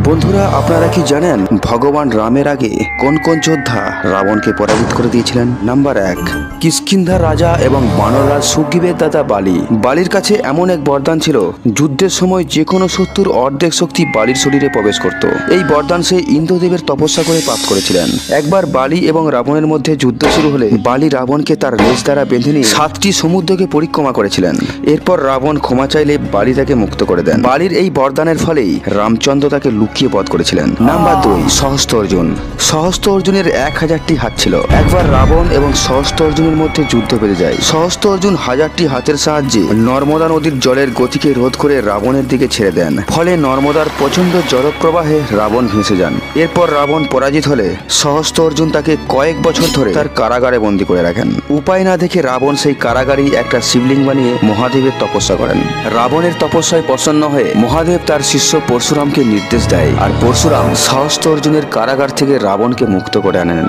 বন্ধুরা, আপনারা কি জানেন ভগবান রামের আগে কোন কোন যোদ্ধা রাবণকে পরাজিত করে দিয়েছিলেন? নাম্বার 1, কিষ্কিন্ধার রাজা এবং বানররাজ সুগ্রীবের দাদা বালি। বালির কাছে এমন এক বরদান ছিল, যুদ্ধের সময় যে কোনো শত্রুর অর্ধেক শক্তি বালির শরীরে প্রবেশ করত। এই বরদান সে ইন্দ্রদেবের তপস্যা করে প্রাপ্ত করেছিলেন। একবার বালি এবং রাবণের মধ্যে যুদ্ধ শুরু হলে বালি রাবণকে তার লেজ দ্বারা বেঁধে নিয়ে 7টি সমুদ্রকে পরিক্রমা করেছিলেন। এরপর রাবণ ক্ষমা চাইলে বালি তাকে মুক্ত করে দেন। বালির এই বরদানের ফলেই রামচন্দ্র তাকে লুকিয়ে বধ করেছিলেন। নাম্বার 2, সহস্র অর্জুন। সহস্র অর্জুনের 1000টি হাত ছিল। একবার রাবণ এবং সহস্র অর্জুনের মধ্যে যুদ্ধ বেঁধে যায়। সহস্র অর্জুন 1000টি হাতের সাহায্যে নর্মদা নদীর জলের গতিকে রোধ করে রাবণের দিকে ছেড়ে দেন। ফলে নর্মদার প্রচন্ড জলপ্রবাহে রাবণ ভেসে যান। এরপর রাবণ পরাজিত হলে সহস্র অর্জুন তাকে কয়েক বছর ধরে তার কারাগারে বন্দী করে রাখেন। উপায় না দেখে রাবণ সেই কারাগারেই একটা শিবলিঙ্গ বানিয়ে মহাদেবের তপস্যা করেন। রাবণের তপস্যায় প্রসন্ন হয়ে মহাদেব তার শিষ্য পরশুরামকে নির্দেশ দেয়, আর পরশুরাম সহস্র অর্জুনের কারাগার থেকে রাবণকে মুক্ত করে আনেন।